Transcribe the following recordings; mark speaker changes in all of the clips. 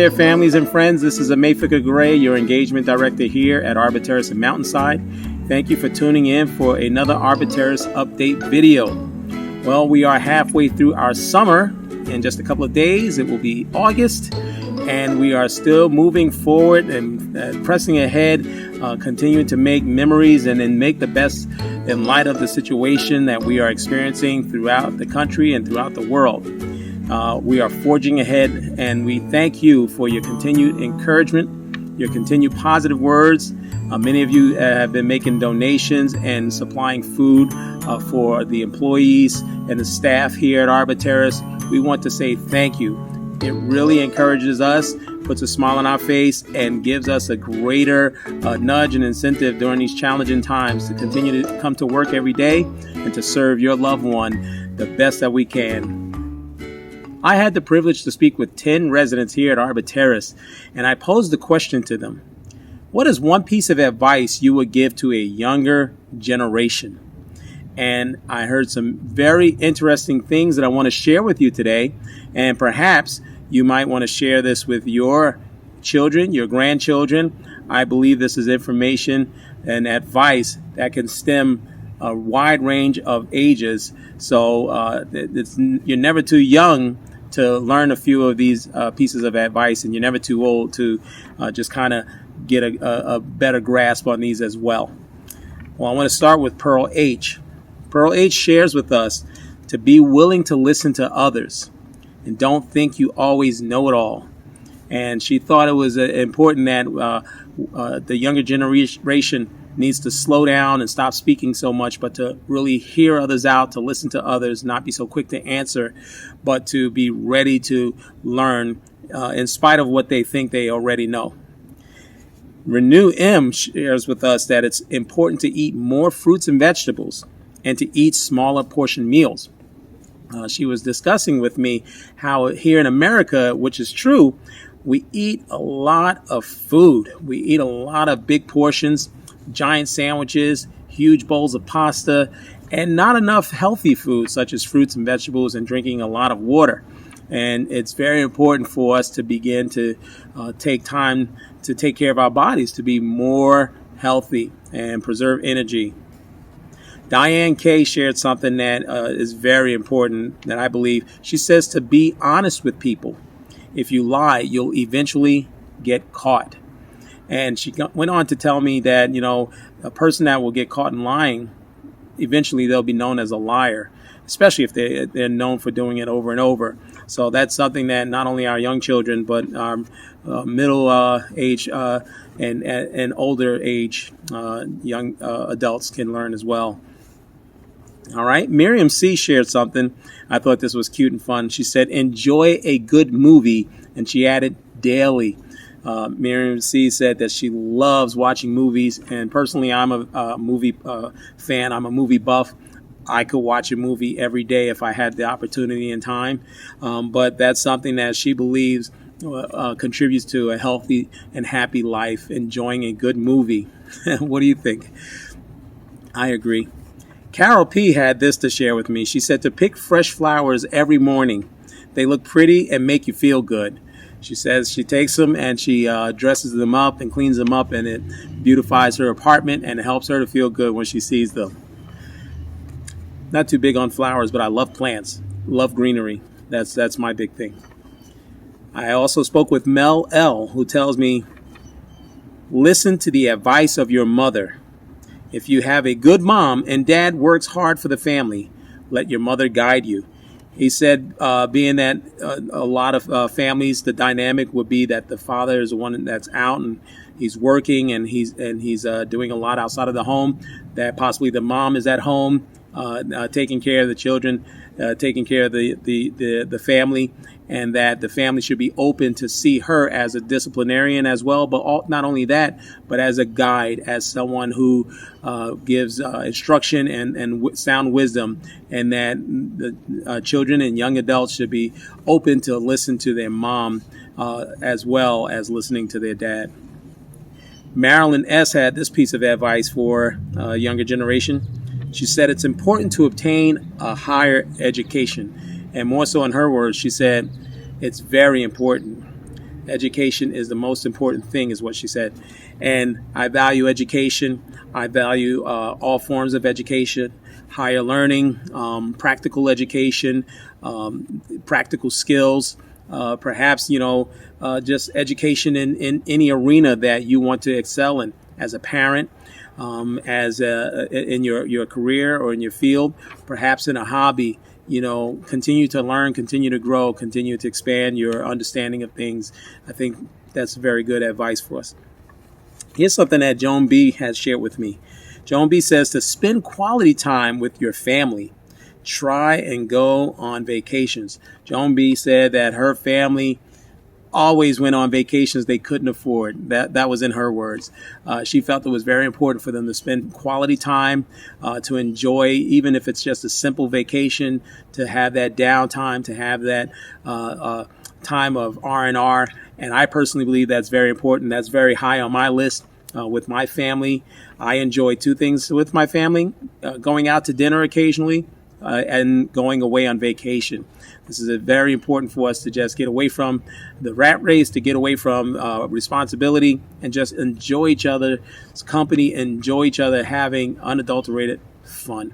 Speaker 1: there, families and friends. This is Amefika Gray, your engagement director here at Arbor, Terrace and Mountainside. Thank you for tuning in for another Arbor Terrace update video. Well, we are halfway through our summer. In just a couple of days, it will be August, and we are still moving forward and pressing ahead, continuing to make memories and then make the best in light of the situation that we are experiencing throughout the country and throughout the world. We are forging ahead, and we thank you for your continued encouragement, your continued positive words. Many of you have been making donations and supplying food for the employees and the staff here at Arbor Terrace. We want to say thank you. It really encourages us, puts a smile on our face, and gives us a greater nudge and incentive during these challenging times to continue to come to work every day and to serve your loved one the best that we can. I had the privilege to speak with 10 residents here at Arbor Terrace, and I posed the question to them: what is one piece of advice you would give to a younger generation? And I heard some very interesting things that I want to share with you today, and perhaps you might want to share this with your children, your grandchildren. I believe this is information and advice that can stem a wide range of ages, so you're never too young to learn a few of these pieces of advice, and you're never too old to just kind of get a better grasp on these as well. Well, I want to start with Pearl H. Pearl H shares with us to be willing to listen to others and don't think you always know it all. And she thought it was important that the younger generation needs to slow down and stop speaking so much, but to really hear others out, to listen to others, not be so quick to answer, but to be ready to learn in spite of what they think they already know. Renew M shares with us that it's important to eat more fruits and vegetables and to eat smaller portion meals. She was discussing with me how here in America, which is true, we eat a lot of food. We eat a lot of big portions, giant sandwiches, huge bowls of pasta, and not enough healthy food such as fruits and vegetables, and drinking a lot of water. And it's very important for us to begin to take time to take care of our bodies, to be more healthy and preserve energy. Diane K shared something that is very important that I believe. She says to be honest with people. If you lie, you'll eventually get caught. And she went on to tell me that, a person that will get caught in lying, eventually they'll be known as a liar, especially if they're known for doing it over and over. So that's something that not only our young children, but our middle age and older age young adults can learn as well. All right. Miriam C. shared something. I thought this was cute and fun. She said, enjoy a good movie. And she added, daily. Miriam C. said that she loves watching movies. And personally, I'm a movie fan. I'm a movie buff. I could watch a movie every day if I had the opportunity and time. But that's something that she believes contributes to a healthy and happy life, enjoying a good movie. What do you think? I agree. Carol P. had this to share with me. She said to pick fresh flowers every morning. They look pretty and make you feel good. She says she takes them and she dresses them up and cleans them up, and it beautifies her apartment and it helps her to feel good when she sees them. Not too big on flowers, but I love plants, love greenery. That's my big thing. I also spoke with Mel L., who tells me, listen to the advice of your mother. If you have a good mom and dad works hard for the family, let your mother guide you. He said, being that a lot of families, the dynamic would be that the father is the one that's out and he's working and he's doing a lot outside of the home, that possibly the mom is at home taking care of the children, taking care of the family, and that the family should be open to see her as a disciplinarian as well, but not only that, but as a guide, as someone who gives instruction and sound wisdom, and that the children and young adults should be open to listen to their mom as well as listening to their dad. Marilyn S. had this piece of advice for a younger generation. She said it's important to obtain a higher education. And more so in her words, she said, it's very important. Education is the most important thing, is what she said. And I value education. I value all forms of education, higher learning, practical education, practical skills, perhaps, just education in any arena that you want to excel in as a parent, in your career or in your field, perhaps in a hobby. Continue to learn, continue to grow, continue to expand your understanding of things. I think that's very good advice for us. Here's something that Joan B. has shared with me. Joan B. says to spend quality time with your family. Try and go on vacations. Joan B. said that her family always went on vacations they couldn't afford. That was in her words. She felt it was very important for them to spend quality time, to enjoy, even if it's just a simple vacation, to have that downtime, to have that time of R&R. And I personally believe that's very important. That's very high on my list with my family. I enjoy two things with my family: going out to dinner occasionally and going away on vacation. This is very important for us to just get away from the rat race, to get away from responsibility, and just enjoy each other's company, enjoy each other having unadulterated fun.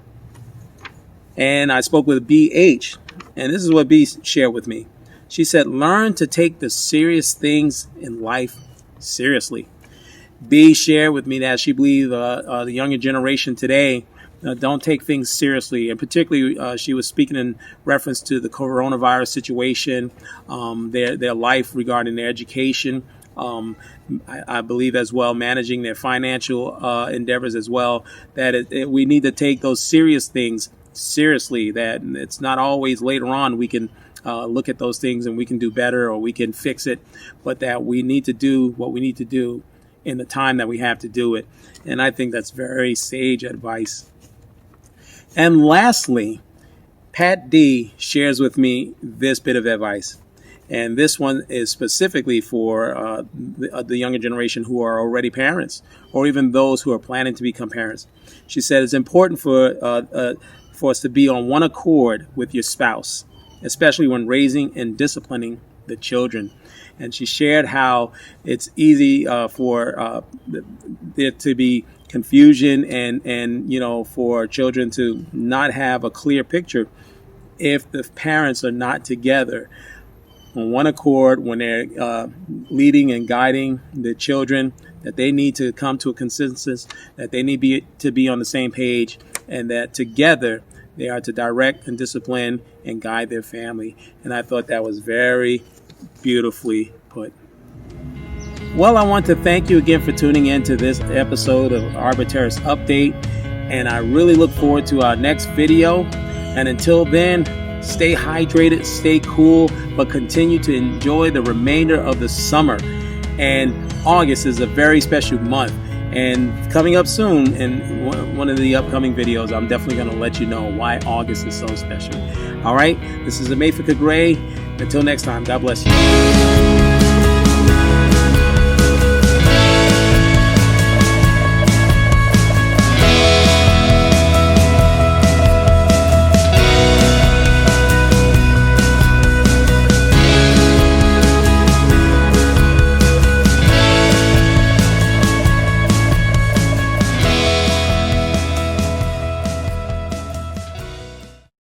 Speaker 1: And I spoke with BH, and this is what B shared with me. She said, learn to take the serious things in life seriously. B shared with me that she believed the younger generation today don't take things seriously, and particularly she was speaking in reference to the coronavirus situation, their life regarding their education, I believe as well managing their financial endeavors as well, that we need to take those serious things seriously, that it's not always later on we can look at those things and we can do better or we can fix it, but that we need to do what we need to do in the time that we have to do it. And I think that's very sage advice. And lastly, Pat D shares with me this bit of advice. And this one is specifically for the younger generation who are already parents, or even those who are planning to become parents. She said it's important for us to be on one accord with your spouse, especially when raising and disciplining the children. And she shared how it's easy for there to be confusion and for children to not have a clear picture if the parents are not together on one accord when they're leading and guiding the children, that they need to come to a consensus, that they need to be on the same page, and that together they are to direct and discipline and guide their family. And I thought that was very beautifully put. Well, I want to thank you again for tuning in to this episode of Arbor Terrace Update, and I really look forward to our next video. And until then, stay hydrated, stay cool, but continue to enjoy the remainder of the summer. And August is a very special month, and coming up soon in one of the upcoming videos, I'm definitely going to let you know why August is so special. All right, this is Mayfika Gray. Until next time, God bless you.